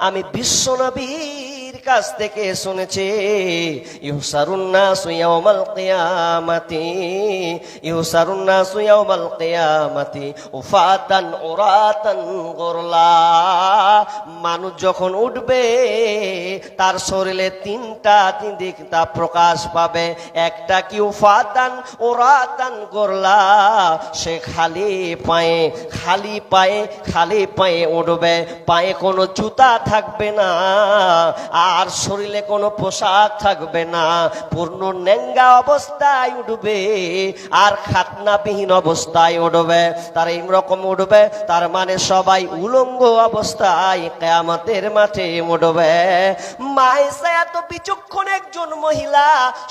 আমি বিশ্বনবীর কাছ থেকে শুনেছি, ইহসারুন নাসু ইয়াউমাল কিয়ামাতি, ইহসারুন নাসু ইয়াউমাল কিয়ামাতি উফাতান উরাতান গুরলা। মানুষ যখন উঠবে তার শরীরে তিনটা দিক তা প্রকাশ পাবে। একটা কি উফাতান উরাতান গুরলা, সে খালি পায়ে উঠবে, পায়ে কোনো জুতা থাকবে না, আর শরীরে কোনো পোশাক থাকবে না, পূর্ণ নেঙ্গা অবস্থায় উঠবে, আর খাতনাবিহীন অবস্থায় উঠবে। তার এইরকম উঠবে, তার মানে সবাই উলঙ্গ অবস্থায় কিয়ামতের মাঠে উঠবে। মায়েশা এত বিচক্ষণ একজন মহিলা,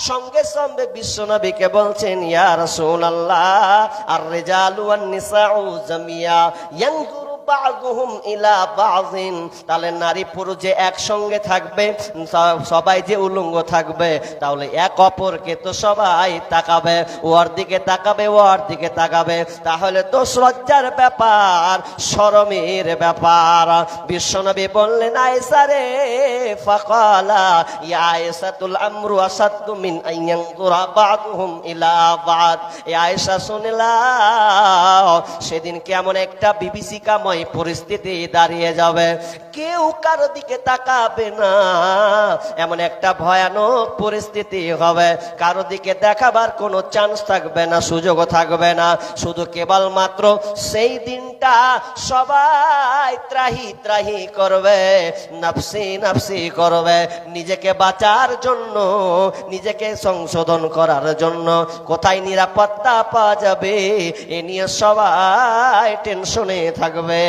সঙ্গে সঙ্গে বিশ্বনবীকে বলছেন, ইয়া রাসূলুল্লাহ, আর রিজালু ওয়ান নিসাউ জামিয়া ইয়ানজুরু বাযুহুম ইলা বাযিন। তাহলে নারী পুরুষ যে একসঙ্গে থাকবে, সবাই যে উলঙ্গ থাকবে, তাহলে এক অপরকে তো সবাই তাকাবে, ওর দিকে তাকাবে, ওর দিকে তাকাবে, তাহলে তো লজ্জার ব্যাপার, শরমের ব্যাপার। বিশ্বনবী বললেন, আয়েশা রে, ফাকালা ইয়া আয়েশাতুল আমরু আসাদু মিন আইয়ানজুরা বাযুহুম ইলা বাদ। এ আয়েশা শুনলা, সেদিন কেমন একটা বিভীষিকাময় পরিস্থিতি দাঁড়িয়ে যাবে, কেউ কারো দিকে তাকাবে না, এমন একটা ভয়ানক পরিস্থিতি হবে, কারো দিকে দেখাবার কোনো চান্স থাকবে না, সুযোগও থাকবে না। শুধু কেবলমাত্র সেই দিনটা সবাই ত্রাহি ত্রাহি করবে, নাফসি নাফসি করবে, নিজেকে বাঁচার জন্য, নিজেকে সংশোধন করার জন্য, কোথায় নিরাপত্তা পাওয়া যাবে এ নিয়ে সবাই টেনশনে থাকবে,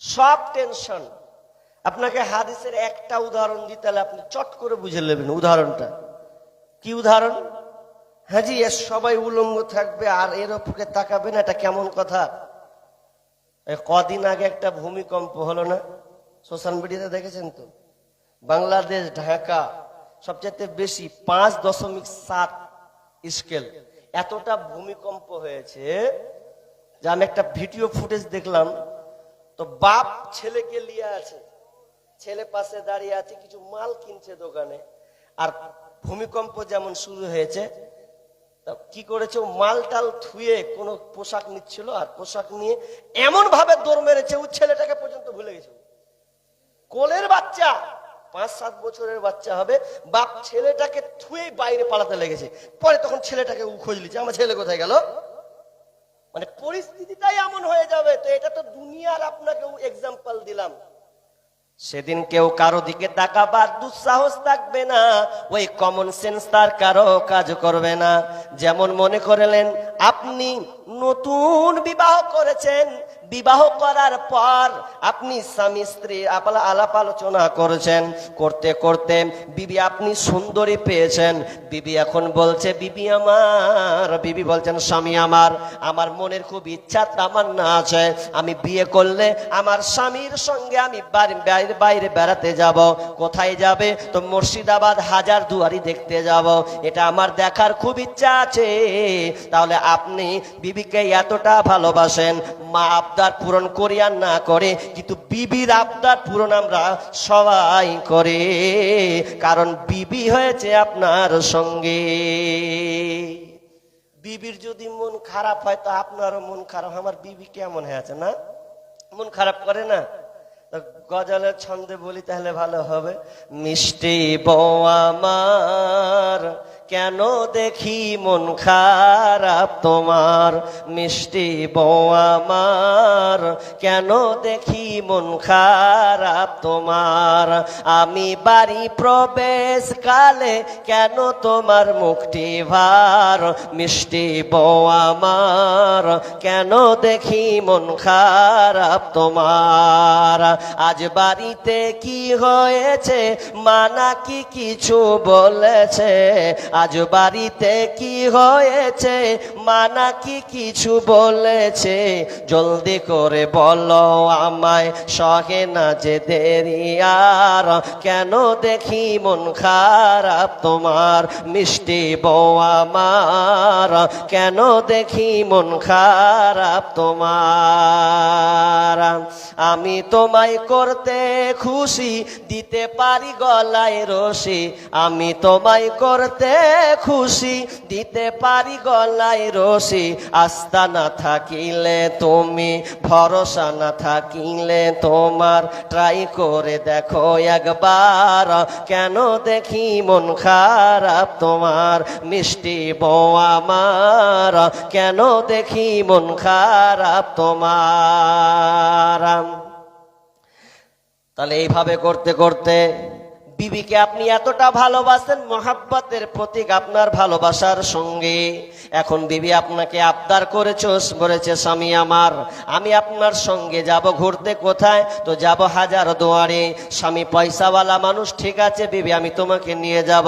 সব টেনশন। আপনাকে হাদিসের একটা উদাহরণ দিতে হলে আপনি চট করে বুঝে নেবেন উদাহরণটা কি। উদাহরণ? হ্যাঁ জি, সবাই উলঙ্গ থাকবে আর এর উপরে তাকাবে না, এটা কেমন কথা? কদিন আগে একটা ভূমিকম্প হলো না, সোশ্যাল মিডিয়াতে দেখেছেন তো? বাংলাদেশ, ঢাকা সবচেয়ে বেশি 5.7 স্কেল, এতটা ভূমিকম্প হয়েছে যে আমি একটা ভিডিও ফুটেজ দেখলাম। তো বাপ ছেলেকে নিয়ে আছে, ছেলে পাশে দাঁড়িয়ে আছে, কিছু মাল কিনছে দোকানে, আর ভূমিকম্প যেমন শুরু হয়েছে, কি করেছে, ও মাল টাল থুয়ে কোনো পোশাক নিচ্ছিল, আর পোশাক নিয়ে এমন ভাবে দৌড় মেরেছে, ও ছেলেটাকে পর্যন্ত ভুলে গেছে। কোলের বাচ্চা, 5-7 বছরের বাচ্চা হবে, বাপ ছেলেটাকে থুয়ে বাইরে পালাতে লেগেছে। পরে তখন ছেলেটাকে খোঁজ নিচ্ছে, আমার ছেলে কোথায় গেল। মানে পরিস্থিতিটাই এমন হয়ে যাবে। তো এটা তো দুনিয়ার আপনাকে এক্সাম্পল দিলাম। সেদিন কেউ কারো দিকে তাকাবার দুঃসাহস থাকবে না, ওই কমন সেন্স তার কারো কাজ করবে না। যেমন মনে করলেন আপনি নতুন বিবাহ করেছেন, বিবাহ করার পর আপনি স্বামী স্ত্রী আলাপ আলোচনা করেছেন, করতে করতে বিবি আপনি সুন্দরী পেয়েছেন, বিবি এখন বলছে বিবি আমার, বিবি বলছেন স্বামী আমার, আমার মনের খুব ইচ্ছা তামান্না আছে, আমি বিয়ে করলে আমার স্বামীর সঙ্গে আমি বাইরে বেড়াতে যাব। কোথায় যাবে? তো মুর্শিদাবাদ হাজার দুয়ারি দেখতে যাব, এটা আমার দেখার খুব ইচ্ছা আছে। তাহলে আপনি বিবিকে এতটা ভালোবাসেন, মা আবদার পূরণ করি আর না করে, কিন্তু বিবির আবদার পূরণ আমরা সবাই করে, কারণ বিবি হয়েছে আপনার সঙ্গে। বিবির যদি মন খারাপ হয় তো আপনারও মন খারাপ। আমার বিবি কেমন হয়েছে না, মন খারাপ করে না? গজলের ছন্দে বলি তাহলে ভালো হবে। মিষ্টি বউ আমার, কেন দেখি মন খারাপ তোমার, মিষ্টি বউ আমার, কেন দেখি মন খারাপ তোমার, আমি বাড়ি প্রবেশ কালে কেন তোমার মুখটি ভার, মিষ্টি বউ আমার, কেন দেখি মন খারাপ তোমার, আজ বাড়িতে কি হয়েছে মা নাকি কিছু বলেছে, আজ বাড়িতে কি হয়েছে মা নাকি কিছু বলেছে, জলদি করে বলো আমায়, সহে না যে দেরি আর, কেন দেখি মন খারাপ তোমার, মিষ্টি বউ আমার, কেন দেখি মন খারাপ তোমার। আমি তোমায় করতে খুশি, দিতে পারি গলায় রশি। আমি তোমায় করতে খুশি, দিতে পারি গলায় রশি। আস্থা না থাকিলে তুমি, ভরসা না থাকিলে তোমার, ট্রাই করে দেখো একবার, কেন দেখি মন খারাপ তোমার। মিষ্টি বউ আমার, কেন দেখি মন খারাপ তোমার। তাহলে এইভাবে করতে করতে বিবিকে আপনি এতটা ভালোবাসেন, মহাব্বতের প্রতীক আপনার ভালোবাসার সঙ্গে। এখন বিবি আপনাকে আবদার করেছে, স্বামী আমার, আমি আপনার সঙ্গে যাব ঘুরতে। কোথায়? তো যাব হাজার দুয়ারে। স্বামী পয়সাওয়ালা মানুষ, ঠিক আছে বিবি আমি তোমাকে নিয়ে যাব।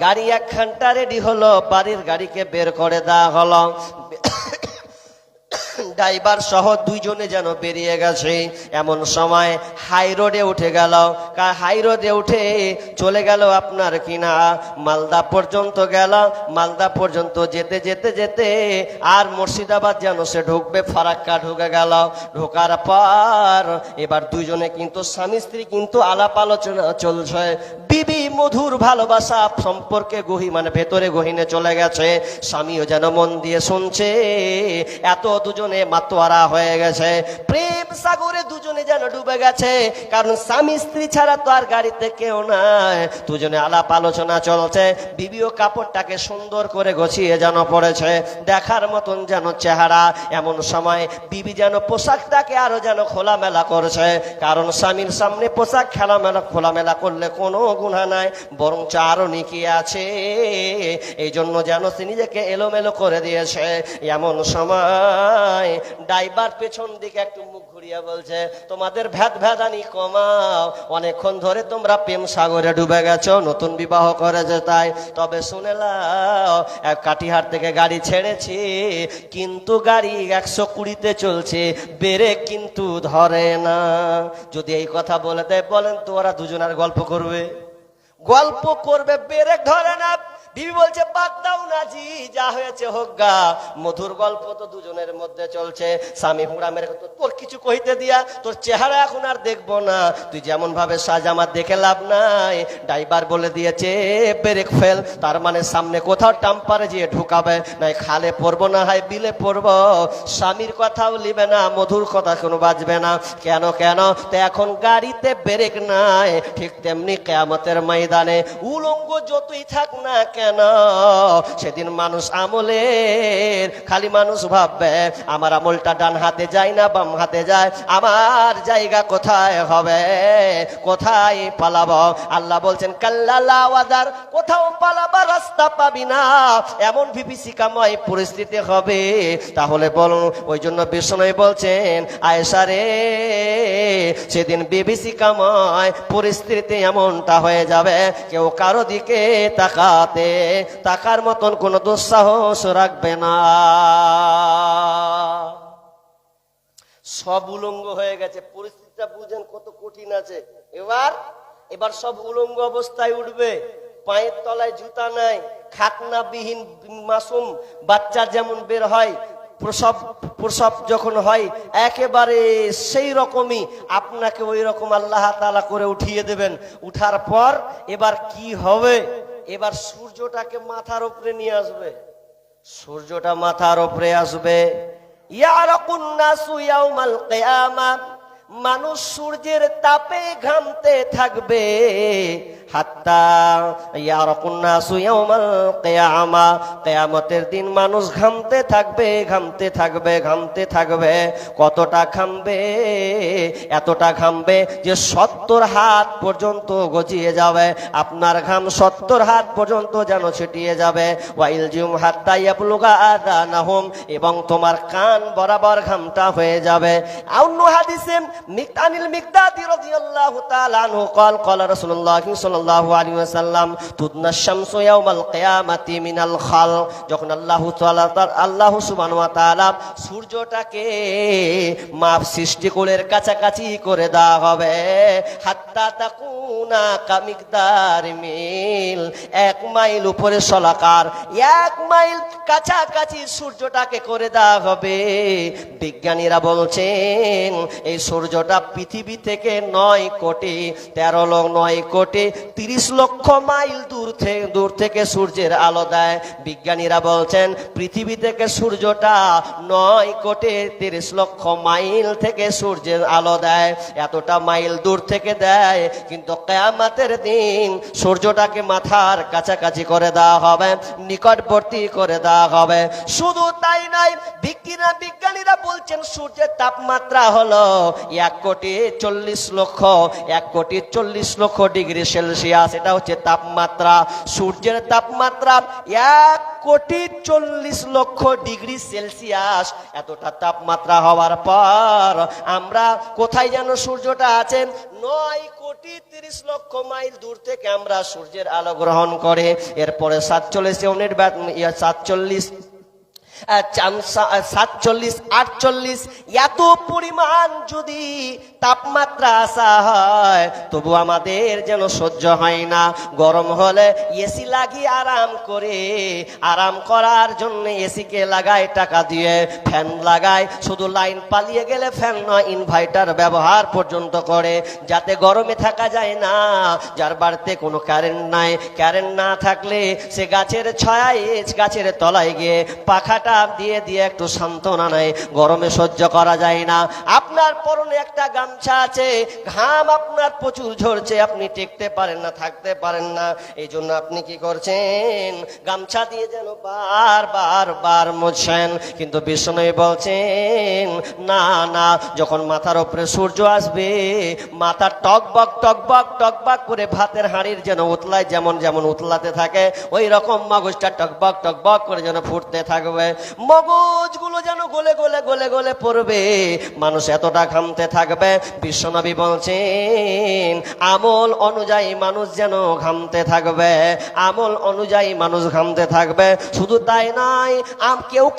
গাড়ি একখানটা রেডি হলো, বাড়ির গাড়িকে বের করে দেওয়া হলো। ড্রাইভার সহ দুইজনে যেন বেরিয়ে গেছে। এমন সময় হাই রোডে উঠে গেল। হাই রোডে উঠে চলে গেল আপনার কিনা মালদা পর্যন্ত গেল। মালদা পর্যন্ত যেতে যেতে যেতে আর মুর্শিদাবাদ যেন সে ঢুকবে, ফারাক্কা ঢুকে গেল। ঢোকার পর এবার দুইজনে কিন্তু স্বামী স্ত্রী কিন্তু আলাপ আলোচনা চলছে। বিবি মধুর ভালোবাসা সম্পর্কে মানে ভেতরে গহীনে চলে গেছে। স্বামীও যেন মন দিয়ে শুনছে। এত দুজনে মাতোয়ারা হয়ে গেছে, প্রেম সাগরে দুজনে যেন ডুবে গেছে। কারণ স্বামী স্ত্রী ছাড়া তো আর গাড়িতে কেউ নাই। দুজনে আলাপ আলোচনা চলছে। বিবিও কাপড়টাকে সুন্দর করে গোছিয়ে যেন পড়েছে, দেখার মতন যেন চেহারা। এমন সময় বিবি যেন পোশাকটাকে আরো যেন খোলামেলা করছে। কারণ স্বামীর সামনে পোশাক খোলামেলা করলে কোনো গুনাহ নাই, বরঞ্চ আরো নেকি আছে। এই জন্য যেন সে নিজেকে এলোমেলো করে দিয়েছে। এমন সময় ড্রাইভার পেছন দিকে একটু মুখ ঘুরিয়ে বলছে, তোমাদের ভেদানি কমাও, অনেকক্ষণ ধরে তোমরা প্রেম সাগরে ডুবে গেছো, নতুন বিবাহ করেছে তাই। তবে শুনে লাও, কাটিহার থেকে গাড়ি ছেড়েছি, কিন্তু গাড়ি 120-তে চলছে, ব্রেক কিন্তু ধরে না। যদি এই কথা বলে দেয়, বলেন তো ওরা দুজনের গল্প করবে? ব্রেক ধরে না। বিবি বলছে বাদ দাও না জি, যা হয়েছে হোক গা। মধুর গল্প তো দুজনের মধ্যে চলছে। স্বামী হুড়া মেরে, তোর কিছু কইতে দিয়া, তোর চেহারা এখন আর দেখবো না, তুই যেমন ভাবে সাজ আমার দেখে লাভ নাই। ড্রাইভার বলে দিয়েছে ব্রেক ফেল, তার মানে সামনে কোথাও টাম্পারে যেয়ে ঢুকাবে, নাই খালে পড়বো না হয় বিলে পড়বো। স্বামীর কথাও লিবে না, মধুর কথা কোনো বাজবে না। কেন তো এখন গাড়িতে ব্রেক নাই। ঠিক তেমনি কিয়ামতের ময়দানে উলঙ্গ যতই থাক না কেন, সেদিন মানুষ আমলের খালি মানুষ ভাববে আমার আমলটা ডান হাতে যায় না বাম হাতে যায়, আমার জায়গা কোথায় হবে, কোথায় পালাবো। আল্লাহ বলছেন কাল্লা ওয়াদার, কোথাও পালাবার রাস্তা পাবি না, এমন বিভীষিকাময় পরিস্থিতি হবে। তাহলে বলুন, ওই জন্য বিষ্ণু বলছেন আয়েশা রে, সেদিন বিভীষিকাময় পরিস্থিতি এমনটা হয়ে যাবে, কেউ কারো দিকে তাকার মতন কোন দুঃসাহস রাখবে না। সব উলঙ্গ হয়ে গেছে, পরিস্থিতিটা বুঝেন কত কঠিন আছে। এবার সব উলঙ্গ অবস্থায় উঠবে, পায়ের তলায় জুতা নাই, খাতনাবিহীন মাসুম বাচ্চা যেমন বের হয়, প্রসব যখন হয় একেবারে সেই রকমই আপনাকে ওই রকম আল্লাহ তাআলা করে উঠিয়ে দেবেন। উঠার পর এবার কি হবে? এবার সূর্যটাকে মাথার উপরে নিয়ে আসবে, সূর্যটা মাথার উপরে আসবে। ইয়ারাকুন নাসু ইয়াউমাল কিয়ামাহ, মানুষ সূর্যের তাপে ঘামতে থাকবে। হাত্তা ইয়ারাকুন নাসু ইয়াউমাল কিয়ামাহ, কিয়ামতের দিন মানুষ ঘামতে থাকবে। কতটা ঘামবে? এতটা ঘামবে যে 70 হাত পর্যন্ত গজিয়ে যাবে। আপনার ঘাম 70 হাত পর্যন্ত যেন ছিটিয়ে যাবে। ওয়াইলজুম হাত্তা ইয়াবলুগা আযানাহুম, এবং তোমার কান বরাবর ঘামটা হয়ে যাবে। অন্য হাদিসে মিকদাদ রাদিয়াল্লাহু তাআলা আনহু ক্বালা রাসূলুল্লাহ সাল্লাল্লাহু আলাইহি ওয়াসাল্লাম তুদনাশ শামসু ইয়াউমাল কিয়ামাতি মিনাল খাল, যখন আল্লাহ সুবহানাহু ওয়া তাআলা সূর্যটাকে মাপ সৃষ্টিকুলের কাছাকাছি করে দেওয়া হবে। হাত্তা তাকুনা কামিকদার মিল, 1 মাইল উপরে শলাকার, 1 মাইল কাছাকাছি সূর্যটাকে করে দেওয়া হবে। বিজ্ঞানীরা বলছেন এই সূর্য সূর্যটা পৃথিবী থেকে 9,13,9,30,00,000 মাইল দূর থেকে সূর্যের আলো দেয়। বিজ্ঞানীরা বলছেন পৃথিবী থেকে সূর্যটা 9,30,00,000 মাইল থেকে সূর্যের আলো দেয়। এতটা মাইল দূর থেকে দেয়, কিন্তু কিয়ামতের দিন সূর্যটাকে মাথার কাছাকাছি করে দেওয়া হবে, নিকটবর্তী করে দেওয়া হবে। শুধু তাই নয়, বিজ্ঞানীরা বলছেন সূর্যের তাপমাত্রা হলো 1,40,00,000 ডিগ্রি সেলসিয়াস। এটা হচ্ছে তাপমাত্রা। সূর্যের তাপমাত্রা 1,40,00,000 ডিগ্রি সেলসিয়াস। এতটা তাপমাত্রা হওয়ার পর আমরা কোথায় যেন সূর্যটা আছেন 9,30,00,000 মাইল দূর থেকে আমরা সূর্যের আলো গ্রহণ করে এরপরে 47 ইউনিট 47, 48 এত পরিমাণ যদি তাপমাত্রা আসা হয়, তবু আমাদের যেন সহ্য হয় না। গরম হলে এসি লাগিয়ে আরাম করার জন্য এসিকে লাগায় টাকা দিয়ে, ফ্যান লাগায়, শুধু লাইন পালিয়ে গেলে ফ্যান নয়, ইনভার্টার ব্যবহার পর্যন্ত করে, যাতে গরমে থাকা যায় না। যার বাড়িতে কোনো কারেন্ট নাই, কারেন্ট না থাকলে সে গাছের ছায়ায়, গাছের তলায় গিয়ে পাখাটা দিয়ে একটু সান্ত্বনা নেয়। গরমে সহ্য করা যায় না। আপনার পরনে একটা গামছা আছে, ঘাম আপনার প্রচুর ঝরছে, আপনি টেকতে পারেন না, থাকতে পারেন না। এই জন্য আপনি কি করছেন, গামছা দিয়ে যেন বার মুছছেন। কিন্তু বিষ্ণু বলছেন না, যখন মাথার উপরে সূর্য আসবে, মাথা টকবক করে ভাতের হাঁড়ির যেন উতলায়, যেমন উতলাতে থাকে, ওই রকম মগজটা টকবক করে যেন ফুটতে থাকবে। মগজগুলো যেন গলে পড়বে, মানুষ এতটা ঘামতে থাকবে। বিশ্বনবী বলছেন আমল অনুযায়ী মানুষ যেন ঘামতে থাকবে, আমল অনুযায়ী মানুষ ঘামতে থাকবে। শুধু তাই নয়,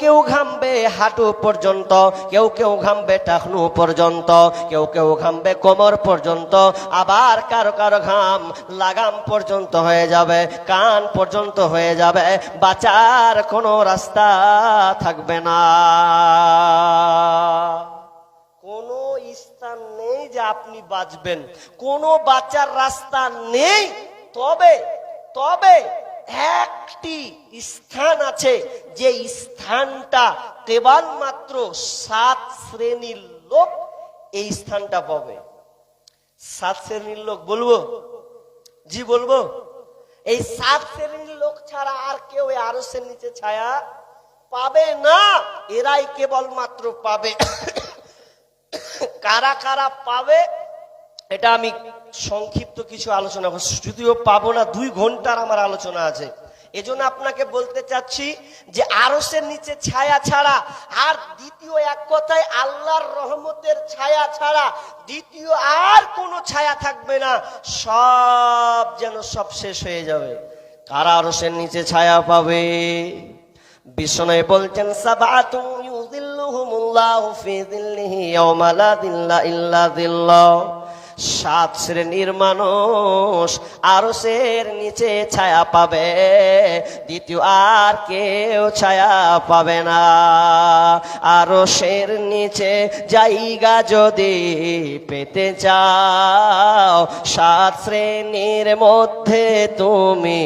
কেউ ঘামবে হাঁটু পর্যন্ত, কেউ ঘামবে টাকনু পর্যন্ত, কেউ ঘামবে কোমর পর্যন্ত, আবার কারো ঘাম লাগাম পর্যন্ত হয়ে যাবে, কান পর্যন্ত হয়ে যাবে। বাঁচার কোনো রাস্তা থাকবে না, কোনো স্থান নেই যে আপনি বাঁচবেন, কোনো বাঁচার রাস্তা নেই। তবে একটি স্থান আছে, যে স্থানটা কেবলমাত্র 7 শ্রেণীর লোক এই স্থানটা পাবে। 7 শ্রেণীর লোক বলবো? জি বলবো। এই 7 শ্রেণীর লোক ছাড়া আর কেউ আরশের নিচে ছায়া পাবে না। এরাই কেবলমাত্র পাবে। কারা পাবে এটা আমি সংক্ষিপ্ত কিছু আলোচনা করছি, যদিও পাবো না, 2 ঘন্টার আমার আলোচনা আছে। এজন্য আপনাকে বলতে চাচ্ছি যে আরশের নিচে ছায়া ছাড়া, আর দ্বিতীয় এক কথায় আল্লাহর রহমতের ছায়া ছাড়া দ্বিতীয় আর কোনো ছায়া থাকবে না। সব শেষ হয়ে যাবে। কারা আরশের নিচে ছায়া পাবে? বিষ্ণু বলছেন সাবাতুন ইউযিল্লুহুমুল্লাহু ফি যিল্লিহি ইয়াওমা লা যিল্লা ইল্লা যিল্লাহ। 7 শ্রেণীর মানুষ আরশের নিচে ছায়া পাবে, দ্বিতীয় আর কেউ ছায়া পাবে না। আরশের নিচে জায়গা যদি পেতে চাও, 7 শ্রেণীর মধ্যে তুমি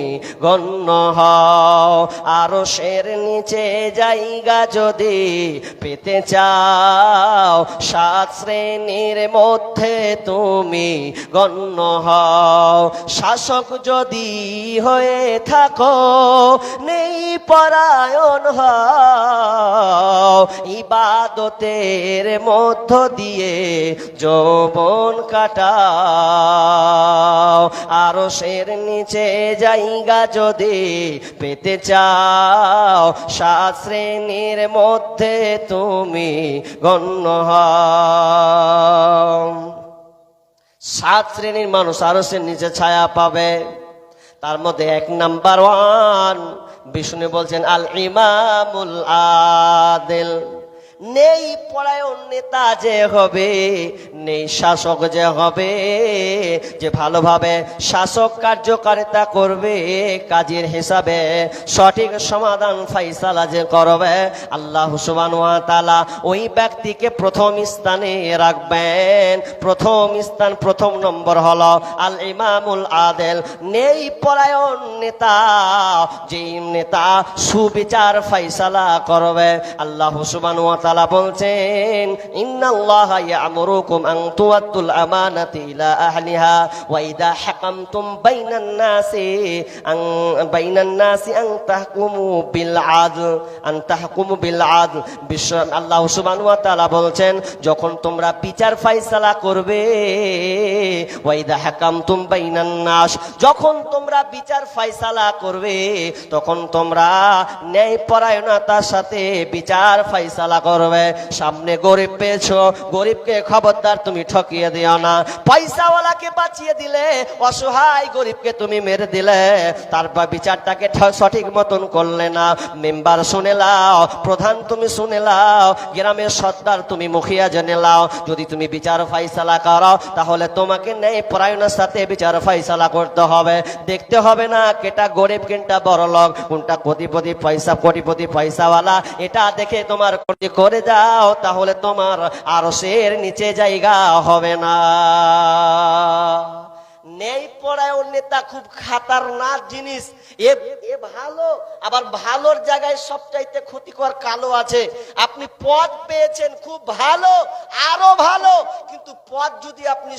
গণ্য হও। আরশের নিচে জায়গা যদি পেতে চাও, 7 শ্রেণীর মধ্যে তুমি গণ্য হও। শাসক যদি হয়ে থাকো, নেই পরায়ণ হও, ইবাদতের মধ্য দিয়ে যৌবন কাটাও। আরশের নিচে জায়গা যদি পেতে চাও, 7 শ্রেণীর মধ্যে তুমি গণ্য হও। 7 শ্রেণীর মানুষ আরশের নিচে ছায়া পাবে। তার মধ্যে 1 নাম্বার 1 বিষ্ণু বলছেন আল ইমামুল আদিল। নেই পরায়ণ নেতা যে হবে, নেই শাসক যে হবে, যে ভালোভাবে শাসক কার্যকারিতা করবে, কাজের হিসাবে সঠিক সমাধান ফাইসালা যে করবে, আল্লাহ সুবহানাহু ওয়া তাআলা ওই ব্যক্তিকে প্রথম স্থানে রাখবেন। প্রথম স্থান, প্রথম নম্বর হলো আল ইমামুল আদেল, নেই পরায়ণ নেতা, যেই নেতা সুবিচার ফাইসালা করবে। আল্লাহ সুবহানাহু ওয়া তাআলা বলছেন, ইন্নাল্লাহা ইয়া'মুরুকুম আন তুআদ্দুল আমানাতি ইলা আহলিহা ওয়া ইযা হাকামতুম বাইনান নাসি আন তাহকুমু বিল আদল। আল্লাহ সুবহানাহু ওয়া তাআলা বলছেন, যখন তোমরা বিচার ফাইসালা করবে, ওয়া ইযা হাকামতুম বাইনান নাস, যখন তোমরা বিচার ফাইসালা করবে, তখন তোমরা ন্যায়পরায়ণতার সাথে বিচার ফাইসালা করবে। সামনে গরিব পেয়েছো, গরিবকে খবরদার তুমি ঠকিয়ে দিও না। পয়সাওয়ালাকে বাঁচিয়ে দিলে, অসহায় গরিবকে তুমি মেরে দিলে, তারপর বিচারটাকে সঠিক মতন করলে না। মেম্বার শুনে লাও, প্রধান তুমি শুনে লাও, গ্রামের সর্দার তুমি মুখিয়া জেনে লাও, যদি তুমি বিচার ফাইসালা করো, তাহলে তোমাকে ন্যায়পরায়ণের সাথে বিচার ফাইসালা করতে হবে। দেখতে হবে না কেটা গরিব, কোনটা বড় লোক, কোনটা কোটিপতি পয়সাওয়ালা, এটা দেখে তোমার করে যাও, তাহলে তোমার আরশের নিচে জায়গা হবে না। নেই পরায়ণ নেতা খুব খাতারনাক জিনিস। এ ভালো, আবার ভালোর জায়গায় সবচাইতে ক্ষতিকর কালো আছে। আপনি পদ পেয়েছেন, খুব ভালো, আরো ভালো, কিন্তু পদ যদি আপনি